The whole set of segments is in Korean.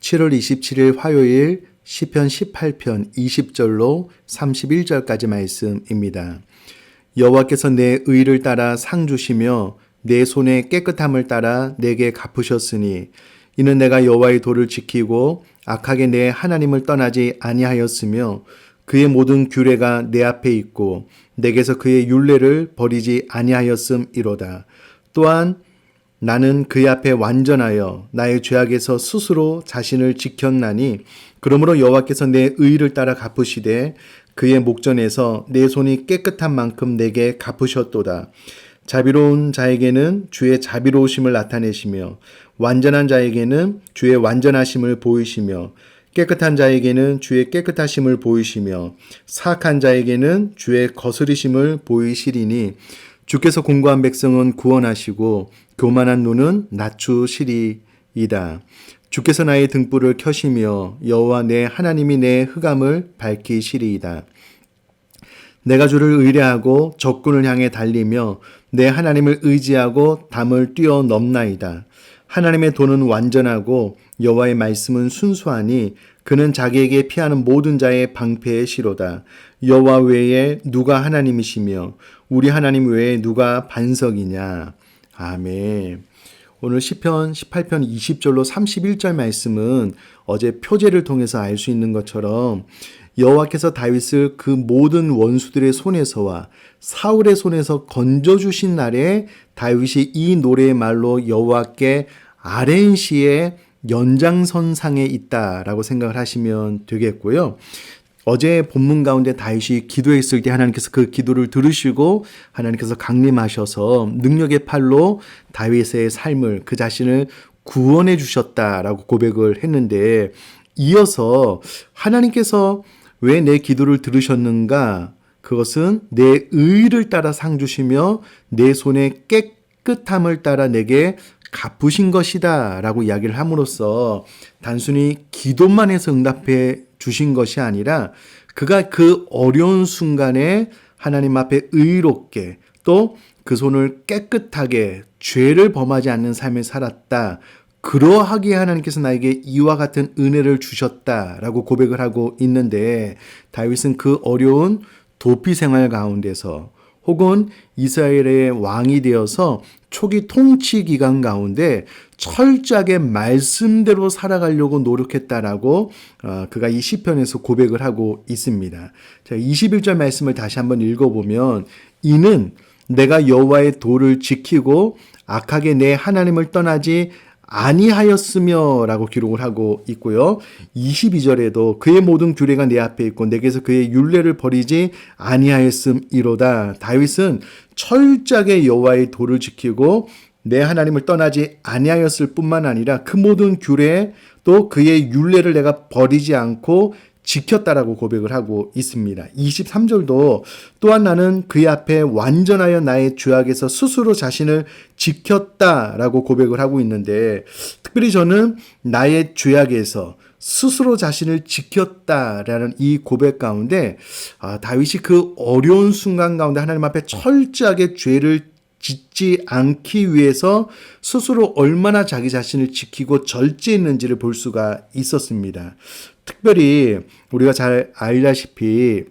7월 27일 화요일 시편 18편 20절로 31절까지 말씀입니다. 여호와께서 내 의를 따라 상 주시며 내 손의 깨끗함을 따라 내게 갚으셨으니 이는 내가 여호와의 도를 지키고 악하게 내 하나님을 떠나지 아니하였으며 그의 모든 규례가 내 앞에 있고 내게서 그의 율례를 버리지 아니하였음이로다. 또한 나는 그의 앞에 완전하여 나의 죄악에서 스스로 자신을 지켰나니 그러므로 여호와께서 내 의를 따라 갚으시되 그의 목전에서 내 손이 깨끗한 만큼 내게 갚으셨도다. 자비로운 자에게는 주의 자비로우심을 나타내시며 완전한 자에게는 주의 완전하심을 보이시며 깨끗한 자에게는 주의 깨끗하심을 보이시며 사악한 자에게는 주의 거스리심을 보이시리니 주께서 공고한 백성은 구원하시고 교만한 눈은 낮추시리이다. 주께서 나의 등불을 켜시며 여호와 내 하나님이 내 흑암을 밝히시리이다. 내가 주를 의뢰하고 적군을 향해 달리며 내 하나님을 의지하고 담을 뛰어넘나이다. 하나님의 도는 완전하고 여호와의 말씀은 순수하니 그는 자기에게 피하는 모든 자의 방패의 시로다. 여호와 외에 누가 하나님이시며 우리 하나님 외에 누가 반석이냐. 아멘. 오늘 시편 18편 20절로 31절 말씀은 어제 표제를 통해서 알 수 있는 것처럼 여호와께서 다윗을 그 모든 원수들의 손에서와 사울의 손에서 건져주신 날에 다윗이 이 노래의 말로 여호와께 아뢰인 시의 연장선상에 있다라고 생각을 하시면 되겠고요. 어제 본문 가운데 다윗이 기도했을 때 하나님께서 그 기도를 들으시고 하나님께서 강림하셔서 능력의 팔로 다윗의 삶을 그 자신을 구원해 주셨다라고 고백을 했는데 이어서 하나님께서 왜 내 기도를 들으셨는가? 그것은 내 의를 따라 상 주시며 내 손의 깨끗함을 따라 내게 갚으신 것이다 라고 이야기를 함으로써 단순히 기도만 해서 응답해 주신 것이 아니라 그가 그 어려운 순간에 하나님 앞에 의롭게 또 그 손을 깨끗하게 죄를 범하지 않는 삶을 살았다. 그러하기에 하나님께서 나에게 이와 같은 은혜를 주셨다라고 고백을 하고 있는데 다윗은 그 어려운 도피 생활 가운데서 혹은 이스라엘의 왕이 되어서 초기 통치 기간 가운데 철저하게 말씀대로 살아가려고 노력했다라고 그가 이 시편에서 고백을 하고 있습니다. 자, 21절 말씀을 다시 한번 읽어보면 이는 내가 여호와의 도를 지키고 악하게 내 하나님을 떠나지 아니하였으며 라고 기록을 하고 있고요. 22절에도 그의 모든 규례가 내 앞에 있고 내게서 그의 율례를 버리지 아니하였음이로다. 다윗은 철저하게 여호와의 도를 지키고 내 하나님을 떠나지 아니하였을 뿐만 아니라 그 모든 규례 또 그의 율례를 내가 버리지 않고 지켰다라고 고백을 하고 있습니다. 23절도 또한 나는 그의 앞에 완전하여 나의 죄악에서 스스로 자신을 지켰다라고 고백을 하고 있는데 특별히 저는 나의 죄악에서 스스로 자신을 지켰다라는 이 고백 가운데 다윗이 그 어려운 순간 가운데 하나님 앞에 철저하게 죄를 짓지 않기 위해서 스스로 얼마나 자기 자신을 지키고 절제했는지를 볼 수가 있었습니다. 특별히 우리가 잘 알다시피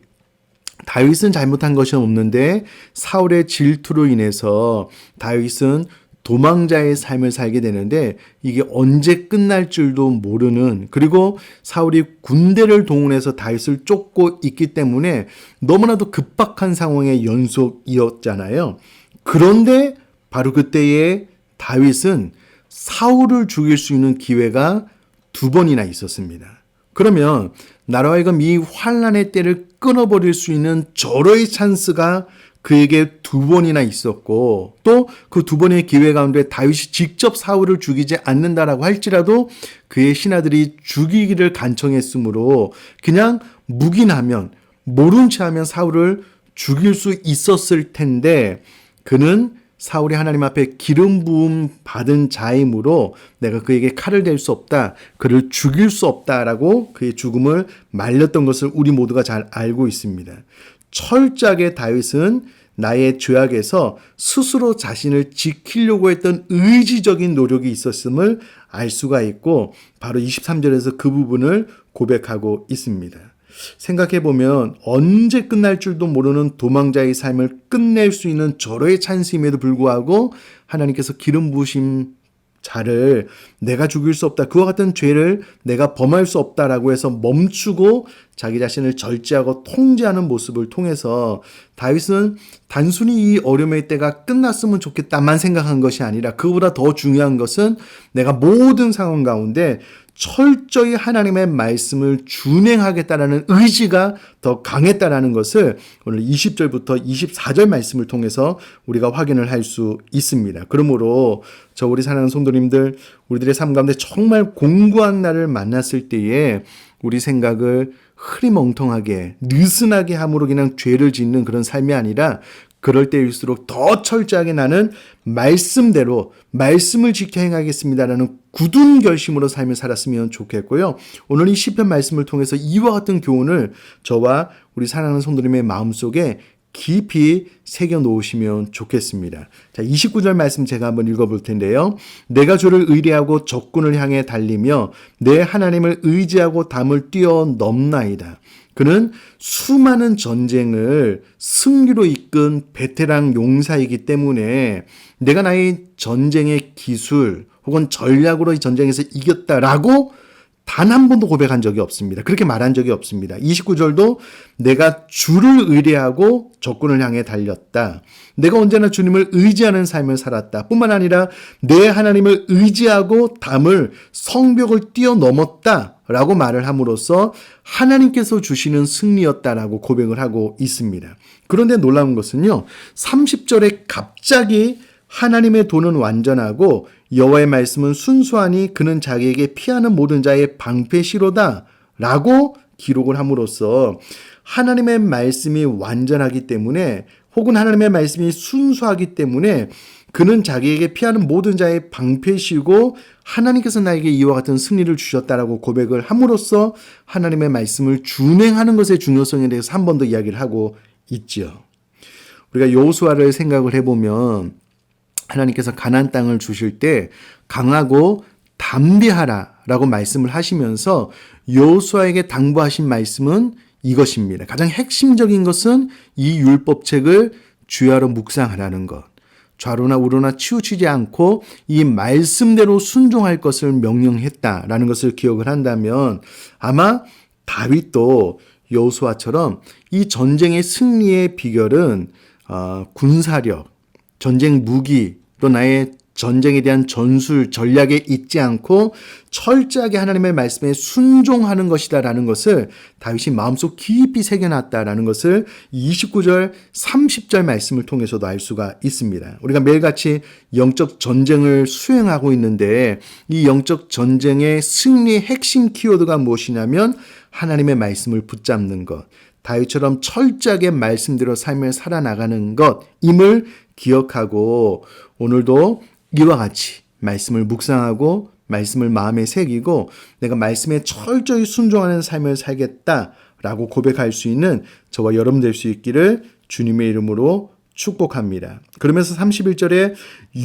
다윗은 잘못한 것이 없는데 사울의 질투로 인해서 다윗은 도망자의 삶을 살게 되는데 이게 언제 끝날 줄도 모르는 그리고 사울이 군대를 동원해서 다윗을 쫓고 있기 때문에 너무나도 급박한 상황의 연속이었잖아요. 그런데 바로 그때에 다윗은 사울을 죽일 수 있는 기회가 2번이나 있었습니다. 그러면 나로 하여금 이 환난의 때를 끊어버릴 수 있는 절호의 찬스가 그에게 2번이나 있었고 또 그 2번의 기회 가운데 다윗이 직접 사울을 죽이지 않는다라고 할지라도 그의 신하들이 죽이기를 간청했으므로 그냥 묵인하면 모른 채 하면 사울을 죽일 수 있었을 텐데 그는 사울이 하나님 앞에 기름 부음 받은 자이므로 내가 그에게 칼을 댈 수 없다. 그를 죽일 수 없다라고 그의 죽음을 말렸던 것을 우리 모두가 잘 알고 있습니다. 철저하게 다윗은 나의 죄악에서 스스로 자신을 지키려고 했던 의지적인 노력이 있었음을 알 수가 있고 바로 23절에서 그 부분을 고백하고 있습니다. 생각해보면 언제 끝날 줄도 모르는 도망자의 삶을 끝낼 수 있는 절호의 찬스임에도 불구하고 하나님께서 기름 부으신 자를 내가 죽일 수 없다. 그와 같은 죄를 내가 범할 수 없다라고 해서 멈추고 자기 자신을 절제하고 통제하는 모습을 통해서 다윗은 단순히 이 어려움의 때가 끝났으면 좋겠다만 생각한 것이 아니라 그보다 더 중요한 것은 내가 모든 상황 가운데 철저히 하나님의 말씀을 준행하겠다라는 의지가 더 강했다라는 것을 오늘 20절부터 24절 말씀을 통해서 우리가 확인을 할 수 있습니다. 그러므로 우리 사랑하는 성도님들, 우리들의 삶 가운데 정말 공고한 날을 만났을 때에 우리 생각을 흐리멍텅하게 느슨하게 함으로 그냥 죄를 짓는 그런 삶이 아니라 그럴 때일수록 더 철저하게 나는 말씀대로 말씀을 지켜 행하겠습니다라는 굳은 결심으로 삶을 살았으면 좋겠고요. 오늘 이 시편 말씀을 통해서 이와 같은 교훈을 저와 우리 사랑하는 성도님의 마음속에 깊이 새겨 놓으시면 좋겠습니다. 자, 29절 말씀 제가 한번 읽어볼 텐데요. 내가 주를 의뢰하고 적군을 향해 달리며 내 하나님을 의지하고 담을 뛰어넘나이다. 그는 수많은 전쟁을 승리로 이끈 베테랑 용사이기 때문에 내가 나의 전쟁의 기술 혹은 전략으로 이 전쟁에서 이겼다라고 단 한 번도 고백한 적이 없습니다. 그렇게 말한 적이 없습니다. 29절도 내가 주를 의뢰하고 적군을 향해 달렸다. 내가 언제나 주님을 의지하는 삶을 살았다. 뿐만 아니라 내 하나님을 의지하고 담을 성벽을 뛰어넘었다. 라고 말을 함으로써 하나님께서 주시는 승리였다라고 고백을 하고 있습니다. 그런데 놀라운 것은요. 30절에 갑자기 하나님의 도는 완전하고 여호와의 말씀은 순수하니 그는 자기에게 피하는 모든 자의 방패시로다 라고 기록을 함으로써 하나님의 말씀이 완전하기 때문에 혹은 하나님의 말씀이 순수하기 때문에 그는 자기에게 피하는 모든 자의 방패시고 하나님께서 나에게 이와 같은 승리를 주셨다라고 고백을 함으로써 하나님의 말씀을 준행하는 것의 중요성에 대해서 한 번 더 이야기를 하고 있지요. 우리가 여호수아를 생각을 해보면 하나님께서 가나안 땅을 주실 때 강하고 담대하라라고 말씀을 하시면서 여호수아에게 당부하신 말씀은 이것입니다. 가장 핵심적인 것은 이 율법책을 주야로 묵상하라는 것. 좌로나 우로나 치우치지 않고 이 말씀대로 순종할 것을 명령했다라는 것을 기억을 한다면 아마 다윗도 여호수아처럼 이 전쟁의 승리의 비결은 군사력, 전쟁 무기, 또 나의 전쟁에 대한 전술, 전략에 있지 않고 철저하게 하나님의 말씀에 순종하는 것이다라는 것을 다윗이 마음속 깊이 새겨놨다라는 것을 29절, 30절 말씀을 통해서도 알 수가 있습니다. 우리가 매일같이 영적 전쟁을 수행하고 있는데 이 영적 전쟁의 승리의 핵심 키워드가 무엇이냐면 하나님의 말씀을 붙잡는 것. 다윗처럼 철저하게 말씀대로 삶을 살아나가는 것임을 기억하고 오늘도 이와 같이 말씀을 묵상하고 말씀을 마음에 새기고 내가 말씀에 철저히 순종하는 삶을 살겠다라고 고백할 수 있는 저와 여러분 될 수 있기를 주님의 이름으로 축복합니다. 그러면서 31절에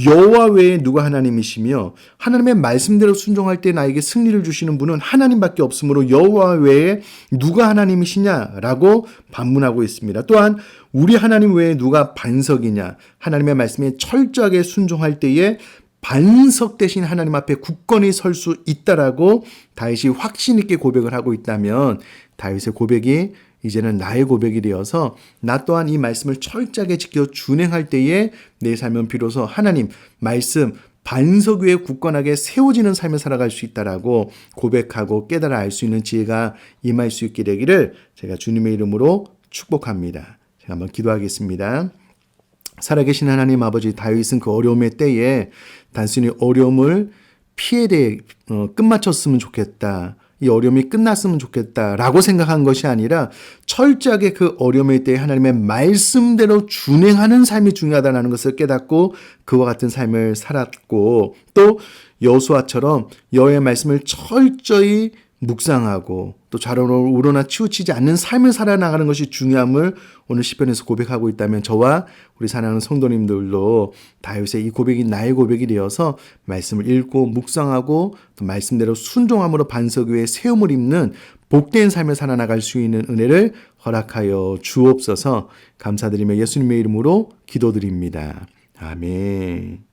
여호와 외에 누가 하나님이시며 하나님의 말씀대로 순종할 때 나에게 승리를 주시는 분은 하나님밖에 없으므로 여호와 외에 누가 하나님이시냐라고 반문하고 있습니다. 또한 우리 하나님 외에 누가 반석이냐 하나님의 말씀에 철저하게 순종할 때에 반석 대신 하나님 앞에 굳건히 설 수 있다라고 다윗이 확신 있게 고백을 하고 있다면 다윗의 고백이 이제는 나의 고백이 되어서 나 또한 이 말씀을 철저하게 지켜 준행할 때에 내 삶은 비로소 하나님 말씀 반석 위에 굳건하게 세워지는 삶을 살아갈 수 있다라고 고백하고 깨달아 알 수 있는 지혜가 임할 수 있게 되기를 제가 주님의 이름으로 축복합니다. 제가 한번 기도하겠습니다. 살아계신 하나님 아버지, 다윗은 그 어려움의 때에 단순히 어려움을 피해대 끝마쳤으면 좋겠다. 이 어려움이 끝났으면 좋겠다라고 생각한 것이 아니라 철저하게 그 어려움의 때에 하나님의 말씀대로 준행하는 삶이 중요하다는 것을 깨닫고 그와 같은 삶을 살았고 또 여호수아처럼 여호와의 말씀을 철저히 묵상하고 또 좌로로 우러나 치우치지 않는 삶을 살아나가는 것이 중요함을 오늘 시편에서 고백하고 있다면 저와 우리 사랑하는 성도님들도 다윗의 이 고백이 나의 고백이 되어서 말씀을 읽고 묵상하고 또 말씀대로 순종함으로 반석 위에 세움을 입는 복된 삶을 살아나갈 수 있는 은혜를 허락하여 주옵소서. 감사드리며 예수님의 이름으로 기도드립니다. 아멘.